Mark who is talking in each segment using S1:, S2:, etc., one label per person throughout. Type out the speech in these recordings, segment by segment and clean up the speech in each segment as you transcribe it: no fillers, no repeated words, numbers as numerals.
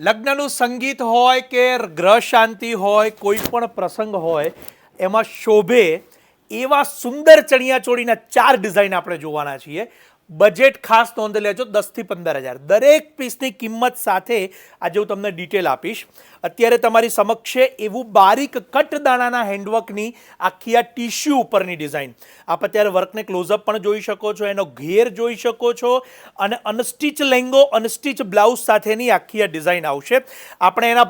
S1: લગ્નનું સંગીત હોય કે ગ્રહ શાંતિ હોય કોઈ પણ પ્રસંગ હોય એમાં શોભે એવા સુંદર ચણિયાચોળીના 4 ડિઝાઇન આપણે જોવાના છીએ. બજેટ ખાસ નોંધ લેજો 10 થી 15,000. દરેક પીસની કિંમત સાથે આજે હું તમને ડિટેલ આપીશ. અત્યારે તમારી સમક્ષ એવું બારીક કટદાણાના હેન્ડવર્કની આખી આ ટીશ્યુ ઉપરની ડિઝાઇન. આપ અત્યારે વર્કને ક્લોઝઅપ પણ જોઈ શકો છો, એનો ઘેર જોઈ શકો છો અને અનસ્ટિચ લેંગો અનસ્ટિચ બ્લાઉઝ સાથેની આખી આ ડિઝાઇન આવશે. આપણે એના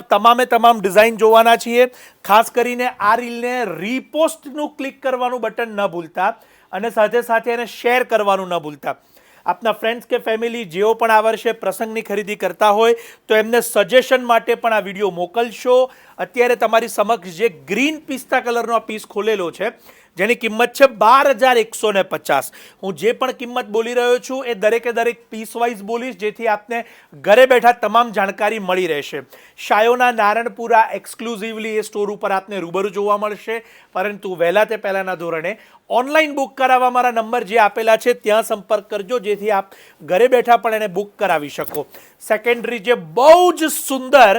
S1: તમામ ડિઝાઇન જોવાના છીએ. ખાસ કરીને આ રીલને રીપોસ્ટનું ક્લિક કરવાનું બટન ન ભૂલતા અને સાથે સાથે એને શેર કરવાનું ન ભૂલતા. આપના ફ્રેન્ડ્સ કે ફેમિલી જેઓ પણ આ વર્ષે પ્રસંગની ખરીદી કરતા હોય તો એમને સજેશન માટે પણ આ વિડીયો મોકલશો. અત્યારે તમારી સમક્ષ જે ગ્રીન પિસ્તા કલરનો આ પીસ ખોલેલો છે જેની કિંમત છે 12,150. હું જે પણ કિંમત બોલી રહ્યો છું એ દરેક પીસ વાઇઝ બોલીશ જેથી આપને ઘરે બેઠા તમામ જાણકારી મળી રહેશે. શાયોના નારણપુરા એક્સક્લુઝિવલી એ સ્ટોર ઉપર આપને રૂબરૂ જોવા મળશે, પરંતુ વહેલા તે પહેલાંના ધોરણે ઓનલાઈન બુક કરાવવા મારા નંબર જે આપેલા છે ત્યાં સંપર્ક કરજો જેથી આપ ઘરે બેઠા પણ એને બુક કરાવી શકો. સેકન્ડરી જે બહુ જ સુંદર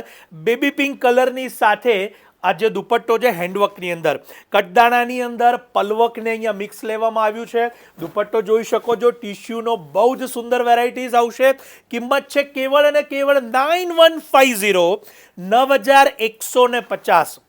S1: બેબી પિંક કલરની સાથે આ જે દુપટ્ટો છે હેન્ડવર્કની અંદર કટદાણાની અંદર પલવકને અહીંયા મિક્સ લેવામાં આવ્યું છે. દુપટ્ટો જોઈ શકો છો, ટીશ્યુનો બહુ જ સુંદર વેરાયટીઝ આવશે. કિંમત છે કેવળ અને કેવળ 9150, 9,150.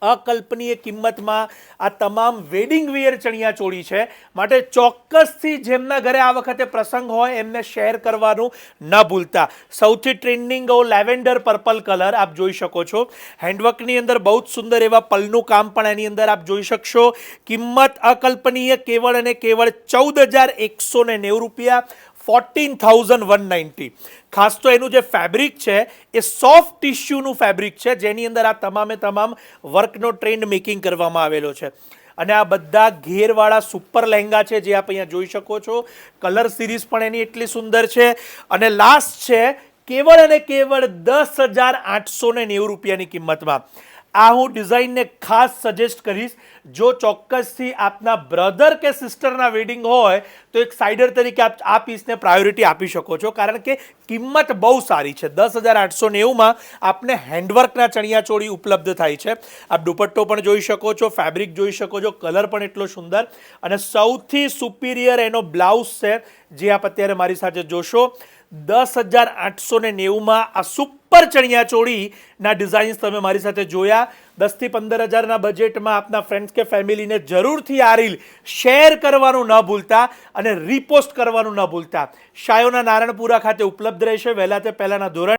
S1: અકલ્પનીય કિંમતમાં આ તમામ વેડિંગ વિયર ચણિયાચોળી છે. માટે ચોક્કસથી જેમના ઘરે આ વખતે પ્રસંગ હોય એમને શેર કરવાનું ન ભૂલતા. સૌથી ટ્રેન્ડિંગ લેવેન્ડર પર્પલ કલર આપ જોઈ શકો છો. હેન્ડવર્કની અંદર બહુ જ સુંદર એવા પલનું કામ પણ એની અંદર આપ જોઈ શકશો. કિંમત અકલ્પનીય કેવળ અને કેવળ 14,190 રૂપિયા, 14,190. ખાસ તો એનું જે ફેબ્રિક છે એ સોફ્ટ ટિશ્યુનું ફેબ્રિક છે જેની અંદર આ તમામ વર્કનો ટ્રેન્ડ મેકિંગ કરવામાં આવેલો છે. અને આ બધા ઘેરવાળા સુપર લહેંગા છે જે આપ અહીંયા જોઈ શકો છો. કલર સિરીઝ પણ એની એટલી સુંદર છે. અને લાસ્ટ છે કેવળ અને કેવળ 10,890 રૂપિયાની કિંમતમાં. આ હું ડિઝાઇનને ખાસ સજેસ્ટ કરીશ. જો ચોક્કસથી આપના બ્રધર કે સિસ્ટરના વેડિંગ હોય તો એક સાઇડર તરીકે આપ આ પીસને પ્રાયોરિટી આપી શકો છો, કારણ કે કિંમત બહુ સારી છે. 10,890માં આપને હેન્ડવર્કના ચણિયાચોળી ઉપલબ્ધ થાય છે. આપ દુપટ્ટો પણ જોઈ શકો છો, ફેબ્રિક જોઈ શકો છો, કલર પણ એટલો સુંદર અને સૌથી સુપિરિયર એનો બ્લાઉઝ છે જે આપ અત્યારે મારી સાથે જોશો. 10,890માં આ સુપર ચણિયાચોળીના ડિઝાઇન્સ તમે મારી સાથે જોયા. 10 થી 15,000ના બજેટમાં આપના ફ્રેન્ડ્સ કે ફેમિલીને જરૂરથી આ રીલ શેર કરવાનું ન ભૂલતા અને રીપોસ્ટ કરવાનું ન ભૂલતા. શાયોના નારણપુરા ખાતે ઉપલબ્ધ રહેશે વહેલા તે પહેલાંના ધોરણે.